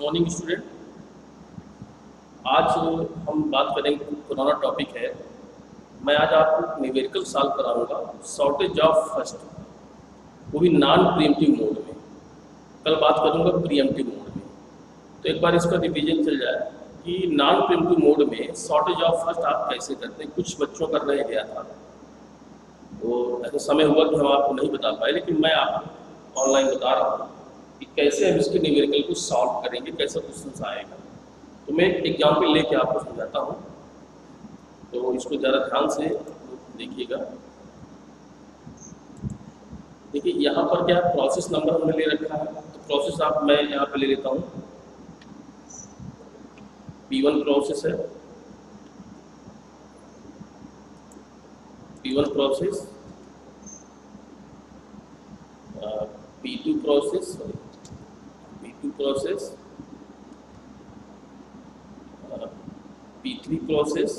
Morning student. आज हम बात करेंगे, पुराना टॉपिक है। मैं आज आपको न्यूमेरिकल सॉल्व कराऊंगा, शॉर्टेज ऑफ फर्स्ट, वो भी नॉन प्रीएम्प्टिव मोड में। कल बात करूंगा प्रीएम्प्टिव मोड में। तो एक बार इसका रिवीजन चल जाए कि नॉन प्रीएम्प्टिव मोड में शॉर्टेज ऑफ फर्स्ट आप कैसे करते हैं। कुछ बच्चों का रह गया था, वो ऐसा समय हुआ कि हम आपको नहीं बता पाए, लेकिन मैं आपको ऑनलाइन बता रहा हूँ कि कैसे हम इसके न्यूमेरिकल को सॉल्व करेंगे, कैसा क्वेश्चन आएगा। तो मैं एक एग्जाम्पल लेके आपको समझाता हूँ, तो इसको ज़रा ध्यान से देखिएगा। देखिए यहाँ पर क्या प्रोसेस नंबर हमने ले रखा है, तो प्रोसेस मैं यहाँ पे ले लेता हूँ। P1 प्रोसेस है, P1 process, P2 process, P2 process, P3 process,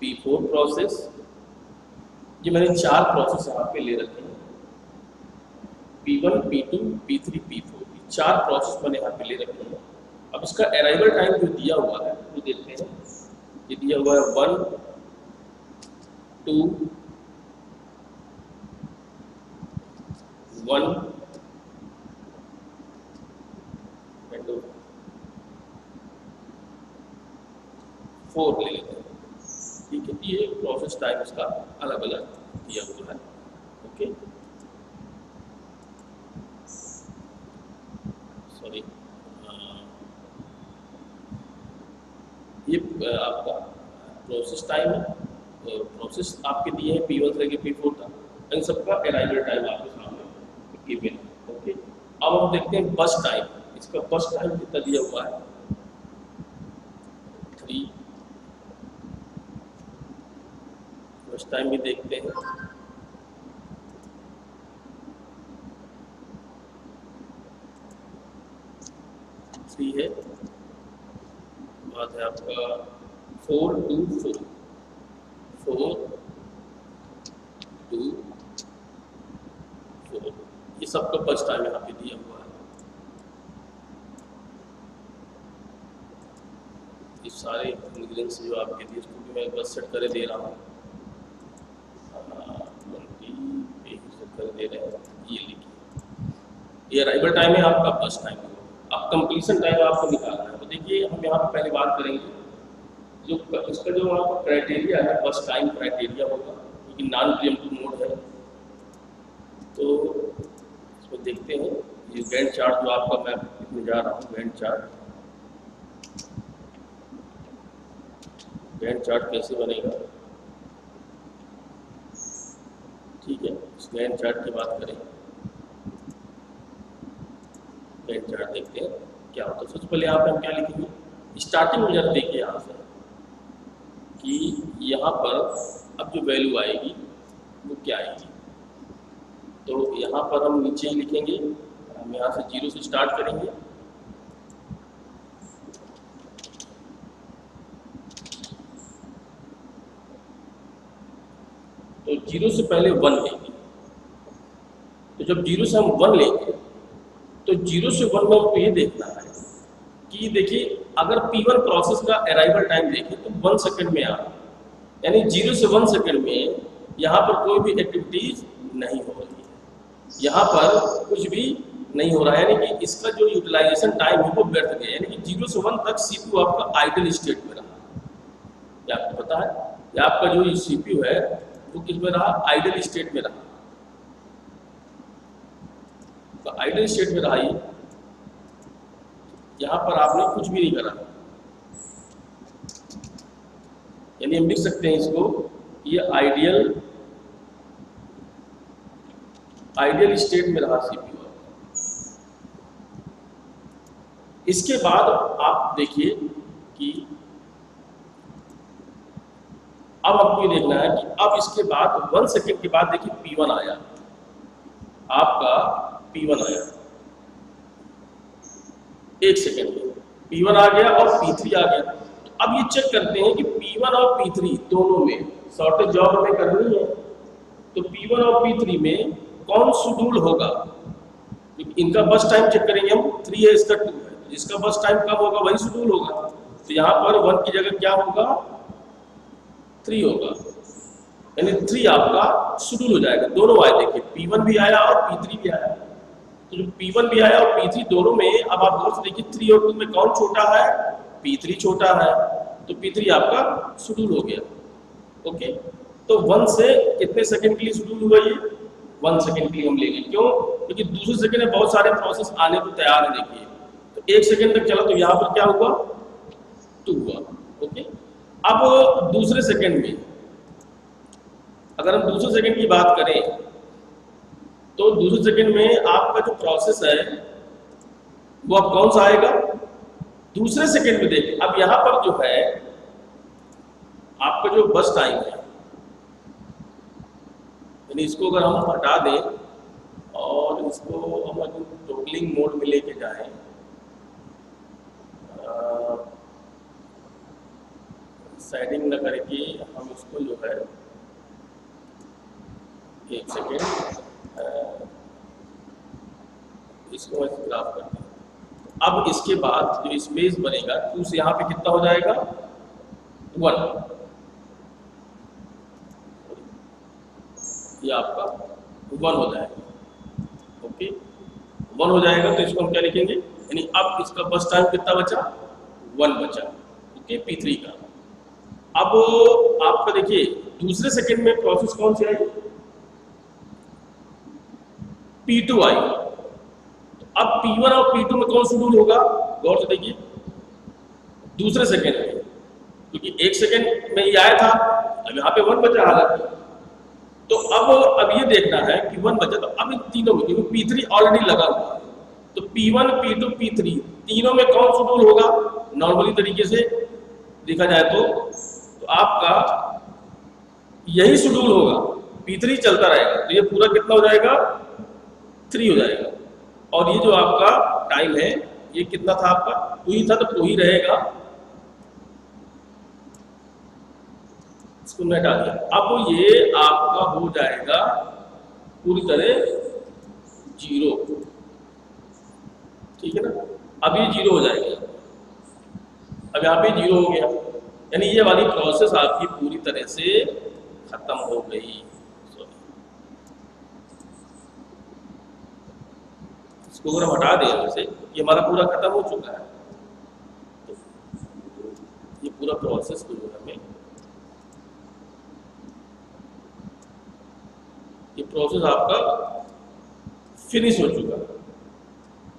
P4 process. ये मैंने 4 प्रोसेस यहाँ पे ले रखे हैं। P1, P2, P3, P4, 4 process मैंने यहाँ पे ले रखे हैं। अब इसका अराइवल टाइम जो दिया हुआ है वो देखते हैं। ये दिया हुआ है 1, 2, 1, 4 ले लेते हैं। ठीक है, ये प्रोसेस टाइम इसका अलग अलग दिया हुआ है। ओके, सॉरी, ये आपका प्रोसेस टाइम है। प्रोसेस आपके दिए हैं P1 से लेकर P4 तक, इन सबका अराइवल टाइम आपके सामने गिवन है। ओके, अब हम देखते हैं बस टाइम। इसका बस टाइम कितना दिया हुआ है, 3। बस टाइम भी देखते हैं। थ्री है, बात है आपका 4, 2, 4, 4, 2, 4। ये सबका बस टाइम यहाँ पे दिया हुआ है। ये सारे इंग्रेडिएंट्स जो आपके दिए, इसको भी मैं बस सेट कर दे रहा हूँ। दे रहे हैं, ये लिखिए। ये अराइवल टाइम है आपका, बस टाइम है। अब कंप्लीशन टाइम आपको निकालना है। तो देखिए हम यहाँ पर पहले बात करेंगे जो इसका जो आपका क्राइटेरिया है, बस टाइम क्राइटेरिया होगा, क्योंकि नॉन प्रीएम्प्टिव मोड है। तो इसमें देखते हैं ये गैंट चार्ट जो आपका मैं लिखने जा रहा हूँ। गैंट चार्ट कैसे बनेगा, ठीक है। इस गैंट चार्ट की बात करें, गैंट चार्ट देखते हैं क्या होता है। सबसे पहले यहाँ पे हम क्या लिखेंगे, स्टार्टिंग में जब देखिए यहाँ से कि यहाँ पर अब जो वैल्यू आएगी वो क्या आएगी। तो यहाँ पर हम नीचे ही लिखेंगे, हम यहाँ से 0 से स्टार्ट करेंगे। तो 0 से पहले 1 लेंगे। तो जब 0 से हम 1 लेंगे तो 0 से 1 में हमको ये देखना है कि देखिए अगर P1 प्रोसेस का अराइवल टाइम देखें तो 1 सेकंड में आ, यानी 0 से 1 सेकंड में यहाँ पर कोई भी एक्टिविटीज नहीं हो रही है, यहाँ पर कुछ भी नहीं हो रहा है। यानी कि इसका जो यूटिलाइजेशन टाइम है वो व्यर्थ गया। यानी कि 0 से 1 तक CPU आपका आइडल स्टेट में रहा। ये आपको पता है, या आपका जो CPU है वो किस में रहा, आइडल स्टेट में रहा। तो आइडल स्टेट में रहा, यहाँ पर आपने कुछ भी नहीं करा। यानी हम लिख सकते हैं इसको, ये आइडियल स्टेट में रहा CPU। इसके बाद आप देखिए कि अब आपको ये देखना है कि अब इसके बाद 1 सेकंड के बाद देखिए P1 आया, आपका P1 आया 1 सेकंड में, P1 आ गया और P3 आ गया। तो अब ये चेक करते हैं कि P1 और P3 दोनों में शॉर्टेज जॉब हमें करनी है, तो P1 और P3 में कौन शेड्यूल होगा, जो इनका बस टाइम चेक करेंगे हम, 3 है इसका 2 है, जिसका बस टाइम कम होगा वही शेड्यूल होगा। तो यहाँ पर 1 की जगह क्या होगा, 3 होगा, यानी 3 आपका शेड्यूल हो जाएगा। दोनों आए, देखिए P1 भी आया और P3 भी आया। तो जो P1 भी आया और P3 दोनों में, अब आप गौर से देखिए 3 और 2 में कौन छोटा है, P3 छोटा है, तो P3 आपका शेड्यूल हो गया। ओके, तो 1 से कितने सेकंड के लिए शेड्यूल हुआ ये, 1 सेकंड के लिए हम लेंगे। क्यों, क्योंकि दूसरे सेकंड में बहुत सारे प्रोसेस आने को तैयार है। देखिए तो 1 सेकंड तक चला, तो यहाँ पर क्या हुआ, 2 हुआ। ओके, अब दूसरे सेकंड में, अगर हम दूसरे सेकंड की बात करें, तो दूसरे सेकंड में आपका जो प्रोसेस है वो अब कौन सा आएगा, दूसरे सेकंड में। देखिए अब यहाँ पर जो है आपका जो बस टाइम है, यानी इसको अगर हम हटा दें और इसको हम अगर टोगलिंग मोड में लेके जाएं, सेटिंग न करके हम इसको जो है, एक सेकेंड, इसको मैं ग्राफ करते हैं। अब इसके बाद जो स्पेस बनेगा 2 से यहाँ पे कितना हो जाएगा, 1, ये आपका 1 हो जाएगा। ओके, 1 हो जाएगा, तो इसको हम क्या लिखेंगे, यानी अब इसका बस टाइम कितना बचा, 1 बचा। ओके, P3 का। अब आपका देखिए दूसरे सेकंड में प्रोसेस कौन सी आई, P2 आई। तो अब P1 और P2 में कौन शेड्यूल होगा, गौर से देखिए दूसरे सेकंड में, क्योंकि 1 सेकंड में ये आया था, अब यहाँ पे 1 बचा हालांकि। तो अब ये देखना है कि 1 बचा, तो अब इन तीनों में, क्योंकि P3 ऑलरेडी लगा हुआ है, तो P1 P2 P3 तीनों में कौन शेड्यूल होगा, नॉर्मली तरीके से देखा जाए तो आपका यही शेड्यूल होगा, P3 चलता रहेगा। तो ये पूरा कितना हो जाएगा, 3 हो जाएगा। और ये जो आपका टाइम है ये कितना था आपका, 2 ही था, तो 2 ही रहेगा। इसको मैं हटा दिया। अब ये आपका हो जाएगा पूरी तरह 0, ठीक है ना। अब ये 0 हो जाएगा, अब यहाँ पे 0 हो गया, यानी ये वाली प्रोसेस आपकी पूरी तरह से खत्म हो गई। इसको अगर हम हटा दें जैसे, ये हमारा पूरा खत्म हो चुका है, तो ये पूरा प्रोसेस जो है हमें, ये प्रोसेस आपका फिनिश हो चुका है,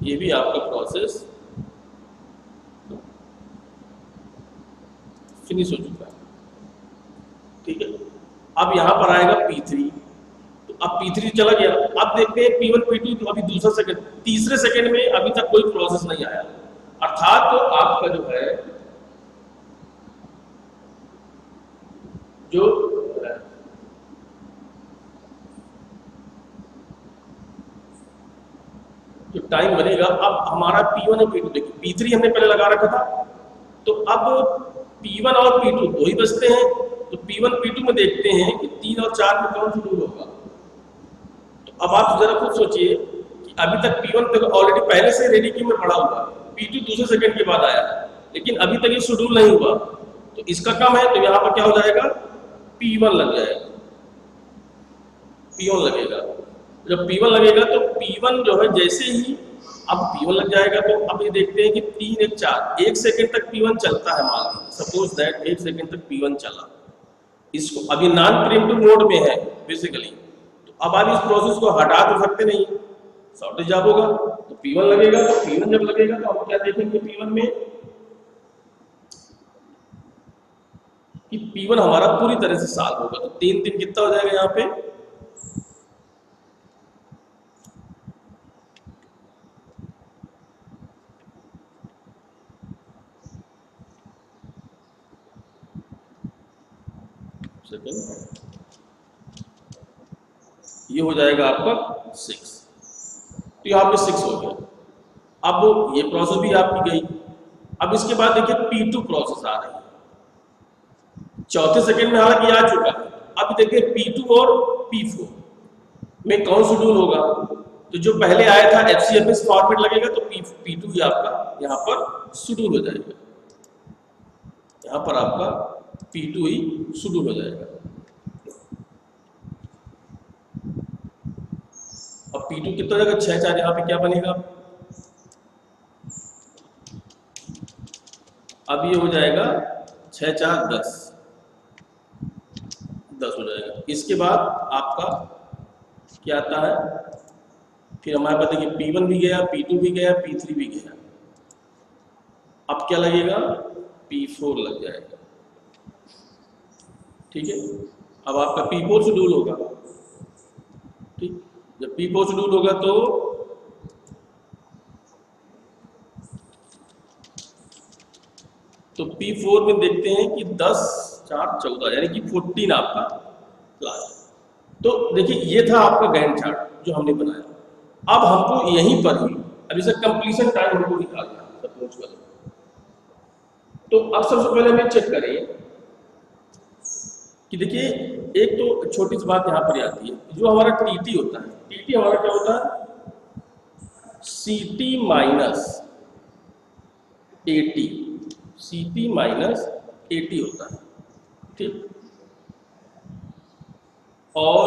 ये भी आपका प्रोसेस फिनिश हो चुका है, ठीक है। अब यहाँ पर आएगा P3, तो अब P3 चला गया। अब देखते हैं P1 P2, तो अभी दूसरा सेकंड, तीसरे सेकंड में अभी तक कोई प्रोसेस नहीं आया, अर्थात तो आपका जो है जो टाइम बनेगा, अब हमारा P1 और P2, देखिए P3 हमने पहले लगा रखा था, तो अब P1 और P2 दो ही बचते हैं, तो P1 P2 में देखते हैं कि 3 और 4 में कौन शेड्यूल होगा। तो अब आप जरा खुद सोचिए कि अभी तक P1 तक ऑलरेडी पहले से रेडी क्यू में पड़ा हुआ, P2 दूसरे सेकंड के बाद आया, लेकिन अभी तक ये शेड्यूल नहीं हुआ, तो इसका कम है, तो यहाँ पर क्या हो जाएगा, P1 लग जाएगा, P1 लगेगा। जब P1 लगेगा तो P1 जो है जैसे ही अब P1 लग जाएगा, तो अब ये देखते हैं कि 3 1 4 1 सेकंड तक P1 चलता है, मान लीजिए सपोज दैट 1 सेकंड तक P1 चला, इसको अभी नॉन प्रीएम्प्टिव मोड में है बेसिकली, तो अब आप इस प्रोसेस को हटा तो सकते नहीं, शॉर्टेज जब होगा तो P1 लगेगा, तो P1 जब लगेगा तो हम क्या देखेंगे P1 में कि P1 हमारा पूरी तरह से सॉल्व होगा। तो 3 दिन कितना हो जाएगा यहाँ पे, ये हो जाएगा आपका 6, तो यहाँ पे 6 हो गया। अब ये प्रोसेस भी आपकी गई। अब इसके बाद देखिए P2 प्रोसेस आ रही है, चौथे सेकंड में हालांकि आ चुका है। अब देखिए P2 और P4 में कौन शेड्यूल होगा, तो जो पहले आया था HCFS फॉर्मेट लगेगा तो P2 ही आपका यहाँ पर शेड्यूल हो जाएगा, यहाँ पर आपका P2 ही शेड्यूल हो जाएगा। अब P2 कितना हो जाएगा, 6 4, यहाँ पे क्या बनेगा, अब ये हो जाएगा 6 4 10 हो जाएगा। इसके बाद आपका क्या आता है, फिर हमारे पास देखिए P1 भी गया, P2 भी गया, P3 भी गया। अब क्या लगेगा, P4 लग जाएगा। ठीक है, अब आपका P4 शेड्यूल होगा। ठीक, जब P4 शेड्यूल होगा तो P4 में देखते हैं कि 10 4 14 यानी कि 14 आपका लास्ट। तो देखिए ये था आपका गैंट चार्ट जो हमने बनाया। अब हमको यहीं पर ही अब इसे कंप्लीशन टाइम हमको निकालना है, सपोज करो। तो अब सबसे पहले हमें चेक करें कि देखिए एक तो छोटी सी बात यहाँ पर आती है, जो हमारा TT होता है, TT हमारा क्या होता है, CT minus AT, CT minus AT होता है। ठीक, और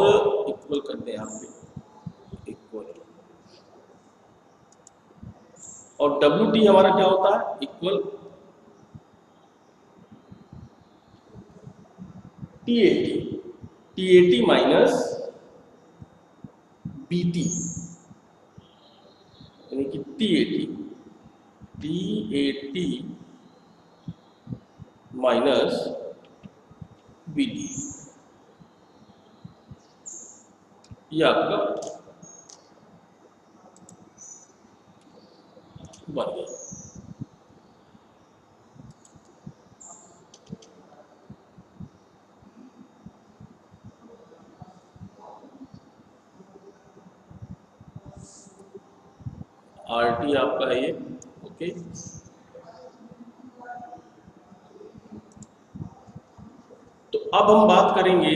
इक्वल करते हैं यहाँ पे इक्वल, और WT हमारा क्या होता है, इक्वल TAT माइनस BT, यानी कि TAT माइनस BT, ये आपका बन गया। RT आपका है ये, ओके। तो अब हम बात करेंगे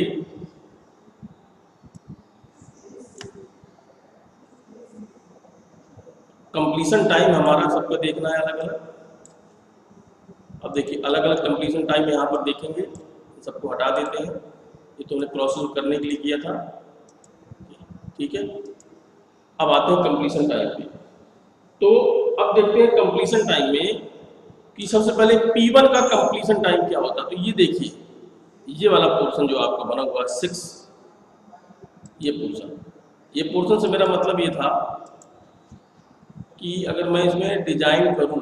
कंप्लीशन टाइम। हमारा सबको देखना है अलग अलग। अब देखिए अलग अलग कंप्लीशन टाइम यहाँ पर देखेंगे, सबको हटा देते हैं, ये तो हमने प्रोसेस करने के लिए किया था। ठीक है, अब आते हैं कंप्लीशन टाइम पे। तो अब देखते हैं कंप्लीशन टाइम में कि सबसे पहले P1 का कंप्लीशन टाइम क्या होता है। तो ये देखिए ये वाला पोर्शन जो आपका बना हुआ 6, ये पोर्शन से मेरा मतलब ये था कि अगर मैं इसमें डिजाइन करूं,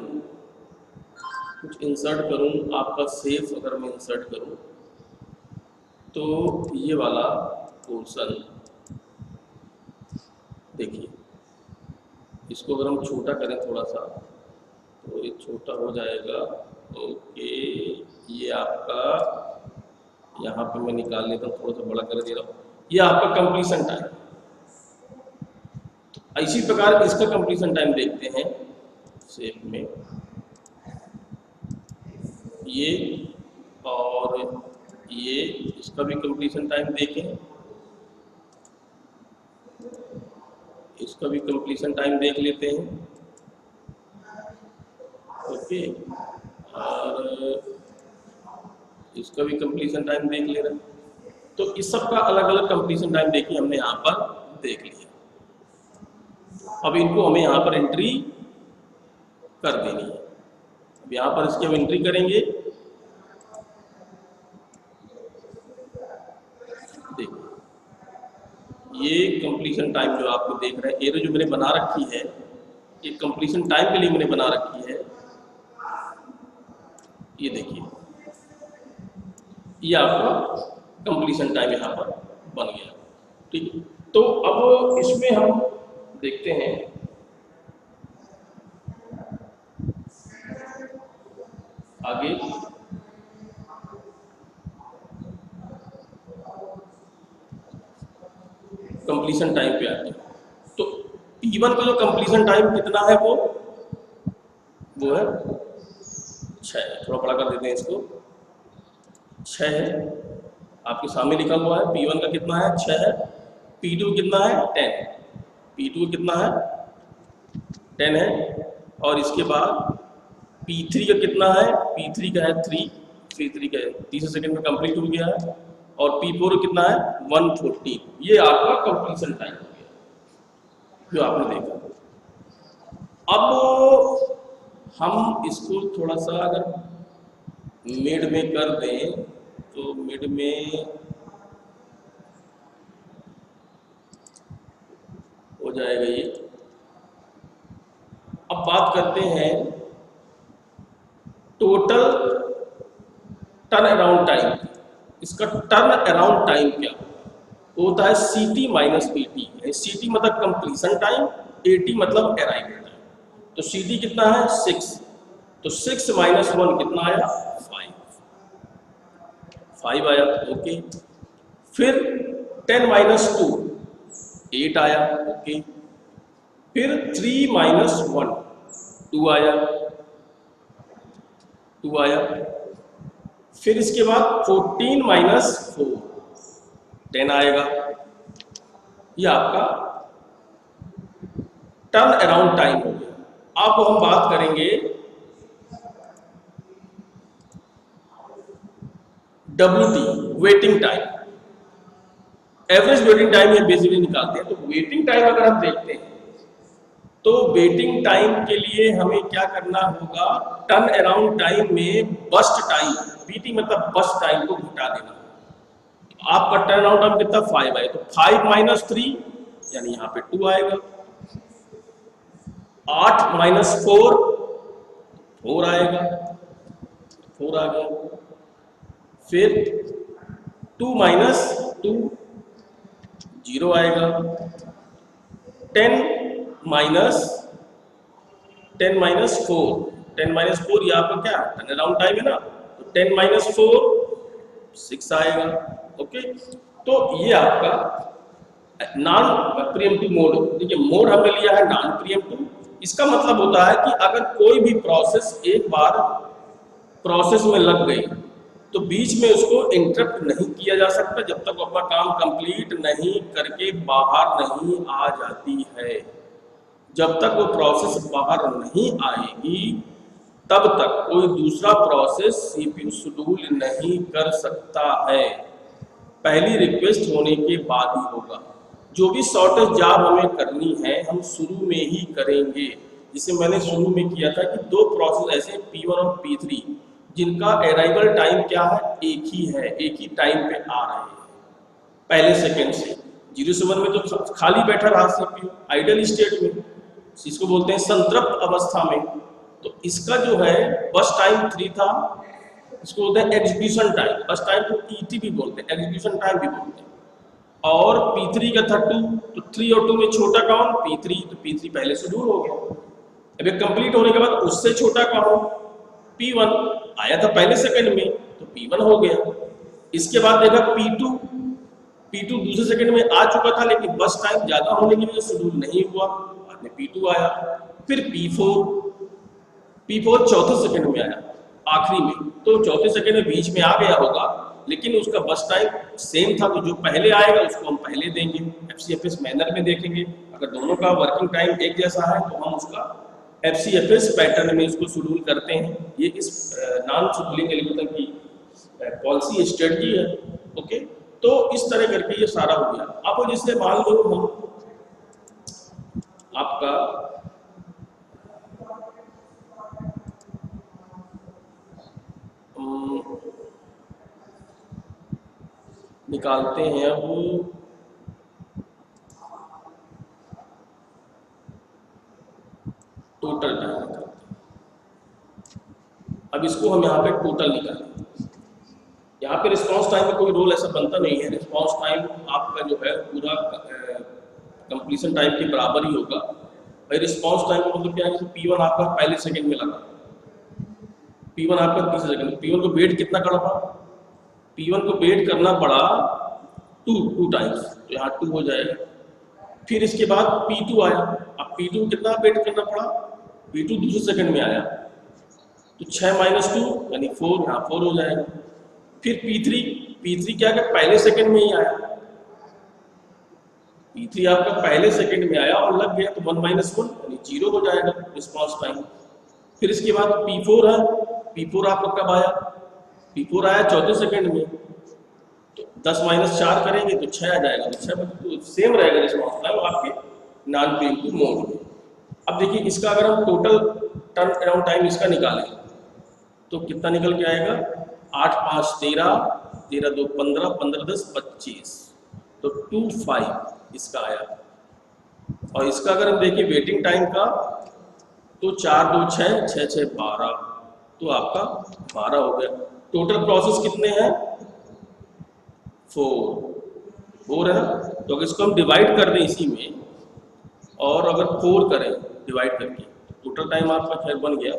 कुछ इंसर्ट करूं, आपका सेफ अगर मैं इंसर्ट करूं, तो ये वाला पोर्शन देखिए, इसको अगर हम छोटा करें थोड़ा सा तो ये छोटा हो जाएगा। ओके, ये आपका यहाँ पे मैं निकाल लेता हूँ, थोड़ा सा बड़ा कर दे रहा हूँ, ये आपका कंप्लीशन टाइम। इसी प्रकार इसका कंप्लीशन टाइम देखते हैं शेप में, ये और ये, इसका भी कंप्लीशन टाइम देखें, इसका भी कंप्लीशन टाइम देख लेते हैं। ओके, और इसका भी कंप्लीशन टाइम देख ले रहे हैं। तो इस सब का अलग अलग कंप्लीशन टाइम देखिए हमने यहाँ पर देख लिया। अब इनको हमें यहाँ पर एंट्री कर देनी है। अब यहाँ पर इसकी हम एंट्री करेंगे। देखिए ये कंप्लीशन टाइम जो आपको देख रहे हैं, एरो जो मैंने बना रखी है, ये कंप्लीशन टाइम के लिए मैंने बना रखी है। ये देखिए ये आपका कंप्लीशन टाइम यहाँ पर बन गया। ठीक है, तो अब इसमें हम देखते हैं आगे। कंप्लीशन टाइम पे आते हैं। तो P1 का जो कंप्लीशन टाइम कितना है, वो है 6। थोड़ा बड़ा कर देते हैं इसको, 6 है, आपके सामने लिखा हुआ है। P1 का कितना है, 6 है। P2 कितना है, 10। P2 कितना है 10 है, और इसके बाद P3 का कितना है, P3 का है 3, P3 का है 30 सेकंड में कंप्लीट हो गया है, और P4 कितना है 140। ये आपका कंप्लीशन टाइम हो गया जो आपने देखा। अब हम इसको थोड़ा सा अगर मिड में कर दें तो मिड में हो जाएगा ये। अब बात करते हैं टोटल टर्न अराउंड टाइम। इसका टर्न अराउंड टाइम क्या होता है, CT माइनस AT। CT मतलब कंप्लीशन टाइम, AT मतलब अराइवल टाइम। तो CT कितना है 6, तो 6 माइनस 1 कितना आया 5 आया, ओके। फिर 10 माइनस 2 8 आया, ओके। फिर 3 माइनस 1 2 आया, 2 आया। फिर इसके बाद 14 माइनस 4 10 आएगा। ये आपका टर्न अराउंड टाइम हो गया। अब हम बात करेंगे WT waiting time. Average waiting time ये बेसिकली निकालते हैं। तो वेटिंग टाइम अगर हम देखते हैं तो वेटिंग टाइम के लिए हमें क्या करना होगा, टर्न अराउंड टाइम में बस्ट टाइम, BT मतलब बस्ट टाइम को घटा देना। तो आपका टर्न अराउंड टाइम कितना 5 आए, तो 5 माइनस 3 यानी यहाँ पे 2 आएगा। 8 माइनस 4 4 आएगा, 4 आ गया। फिर 2 माइनस 2 0 आएगा। 10 माइनस 10 माइनस 4 ये आपका क्या टर्न अराउंड टाइम है ना, तो 10 माइनस 4 6 आएगा, ओके। तो ये आपका नॉन प्रीएम्प्टिव मोड। देखिए मोड हमने लिया है नॉन प्रीएम्प्टिव। इसका मतलब होता है कि अगर कोई भी प्रोसेस एक बार प्रोसेस में लग गई तो बीच में उसको इंटरप्ट नहीं किया जा सकता जब तक वो अपना काम कंप्लीट नहीं करके बाहर नहीं आ जाती है। जब तक वो प्रोसेस बाहर नहीं आएगी तब तक कोई दूसरा प्रोसेस CPU शेड्यूल नहीं कर सकता है। पहली रिक्वेस्ट होने के बाद ही होगा। जो भी शॉर्टेज जॉब हमें करनी है हम शुरू में ही करेंगे। जिसे मैंने शुरू में किया था कि दो प्रोसेस ऐसे P1 और P3 जिनका अराइवल टाइम क्या है एक ही है, एक ही टाइम पे आ रहे हैं पहले सेकेंड से। 0 से 1 में तो खाली बैठा रहा CPU आइडल स्टेट में, इसको बोलते हैं संतृप्त अवस्था में। तो इसका जो है बस टाइम 3 था, इसको बोलते हैं एग्जीक्यूशन टाइम। बस टाइम को ET भी बोलते हैं, एग्जीक्यूशन टाइम भी बोलते हैं। और P3 का था 2, तो 3 और 2 में छोटा कौन P3, तो P3 पहले से दूर हो गया। अब ये कंप्लीट होने के बाद उससे छोटा कौन P1 आया था पहले सेकंड में, तो P1 हो गया। इसके बाद देखा P2 दूसरे सेकंड में आ चुका था लेकिन बस टाइम ज्यादा होने की वजह से शेड्यूल नहीं हुआ, बाद में P2 आया। फिर P4 चौथे सेकंड में आया आखिरी में, तो चौथे सेकंड में बीच में आ गया होगा लेकिन उसका बस टाइम सेम था, तो जो पहले आएगा उसको हम पहले देंगे। FCFS मैनर में देखेंगे, अगर दोनों का वर्किंग टाइम एक जैसा है तो हम उसका FCFS पैटर्न में इसको शेड्यूल करते हैं। ये इस नॉन शेड्यूलिंग एल्गोरिथम की पॉलिसी स्ट्रेटजी है, ओके। तो इस तरह करके ये सारा हो गया। अब जैसे मान लो हम आपका निकालते हैं अब टोटल टाइम निकालते हैं। अब इसको हम यहाँ पे टोटल निकालेंगे। यहाँ पे रिस्पांस टाइम में कोई रोल ऐसा बनता नहीं है। रिस्पांस टाइम आपका जो है पूरा कंप्लीशन टाइम के बराबर ही होगा। भाई रिस्पांस टाइम का मतलब क्या है, जैसे P1 आपका पहले सेकंड में लगा, P1 आपका तीसरे सेकंड, P1 को वेट कितना करना पड़ा, P1 को वेट करना पड़ा 2 टाइम्स, तो यहाँ 2 हो जाएगा। फिर इसके बाद P2 आया, अब P2 कितना वेट करना पड़ा, P2 दूसरे सेकंड में आया, तो 6 माइनस 2 यानी 4, यहाँ 4 हो जाएगा। फिर P3 क्या क्या पहले सेकंड में ही आया, P3 आपका पहले सेकंड में आया और लग गया तो 1 - 1 यानी 0 हो जाएगा रिस्पॉन्स टाइम। फिर इसके बाद P4 है, P4 आपका कब आया? P4 आया चौथे सेकंड में, तो 10 - 4 करेंगे तो 6 आ जाएगा, तो 6 तो सेम रहेगा रिस्पॉन्स टाइम आपके नॉन प्रीएम्प्टिव मोड में। अब देखिए इसका अगर हम टोटल टर्न अराउंड टाइम इसका निकालें तो कितना निकल के आएगा? 8 × 5 = 13, 13 × 2 = 15, 15 × 10 = 25, तो 25 इसका आया। और इसका अगर हम देखें वेटिंग टाइम का तो 4 × 2 = 6, 6 × 6 = 12, तो आपका 12 हो गया। टोटल प्रोसेस कितने हैं? 4 है ना। तो अगर इसको हम डिवाइड कर दें इसी में और अगर 4 करें डिवाइड करके, टोटल टाइम आपका खैर बन गया।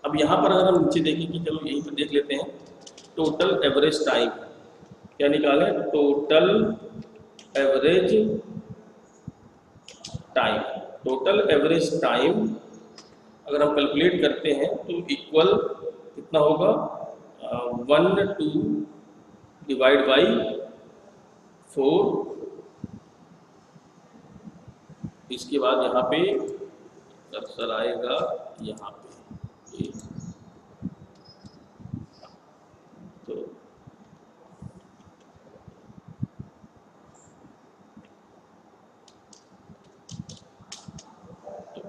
अब यहाँ पर अगर हम नीचे देखें कि चलो यहीं पर देख लेते हैं टोटल एवरेज टाइम क्या निकालें? Total average time, total average time अगर हम कैलकुलेट करते हैं तो इक्वल कितना होगा? 1 2 डिवाइड बाई 4। इसके बाद यहाँ पे कर्सर आएगा यहाँ पे, तो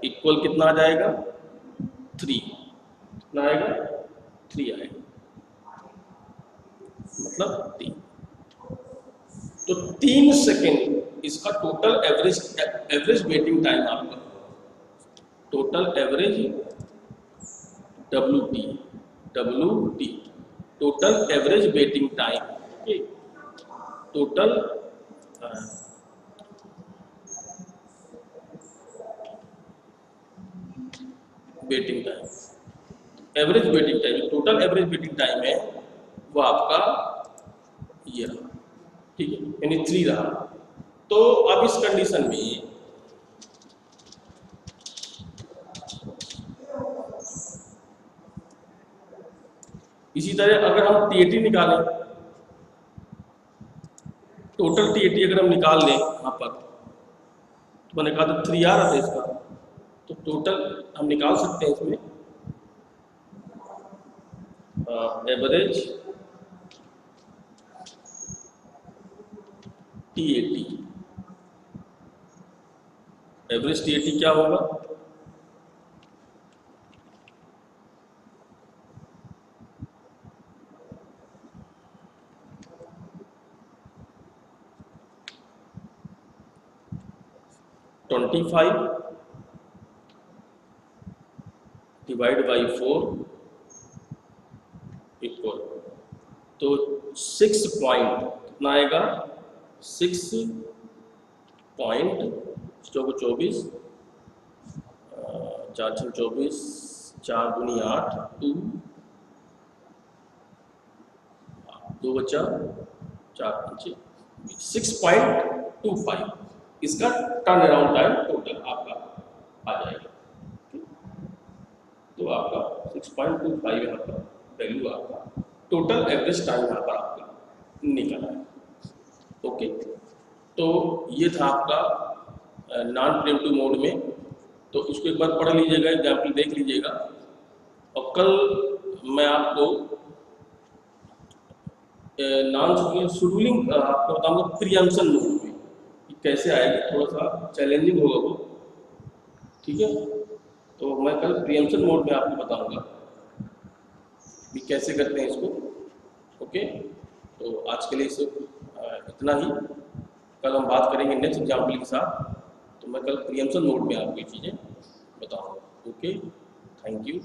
इक्वल कितना आ जाएगा? 3। कितना आएगा? 3 आएगा, मतलब 3। तो 3 सेकेंड इसका टोटल एवरेज वेटिंग टाइम आपका, total average WT, total average waiting time, total waiting time, average waiting time, total average waiting time है वो आपका ये रहा, ठीक है, यानी 3 रहा। तो अब इस कंडीशन में इसी तरह अगर हम TAT निकालें, टोटल TAT अगर हम निकाल लें यहाँ पर, तो मैंने कहा था 3 आ रहा था इसका, तो टोटल हम निकाल सकते हैं इसमें एवरेज TAT, एवरेज TAT क्या होगा? (25 डिवाइड बाई 4 इक्वल, तो 6 पॉइंट कितना आएगा? 6 पॉइंट 24, 4 × 24, 4 × 8 2 बचा 4 × 6.25 इसका टर्न अराउंड टाइम टोटल आपका आ जाएगा। तो आपका 6.25 यहाँ पर वैल्यू आपका टोटल एवरेज टाइम यहाँ पर आपका निकल आया। ओके, तो ये था आपका नॉन प्रीएम्प्टिव मोड में, तो इसको एक बार पढ़ लीजिएगा, एग्जाम्पल देख लीजिएगा, और कल मैं आपको नॉन शेड्यूलिंग आपको बताऊंगा प्रीएम्पशन मोड में कि कैसे आएगा, थोड़ा सा चैलेंजिंग होगा वो, ठीक है। तो मैं कल प्रीएम्पशन मोड में आपको बताऊंगा कि कैसे करते हैं इसको। ओके, तो आज के लिए इतना ही, कल हम बात करेंगे नेक्स्ट एग्जाम्पल के साथ। तो मैं कल प्रीएम्पशन मोड में आपको ये चीज़ें बताऊंगा। Okay, thank you.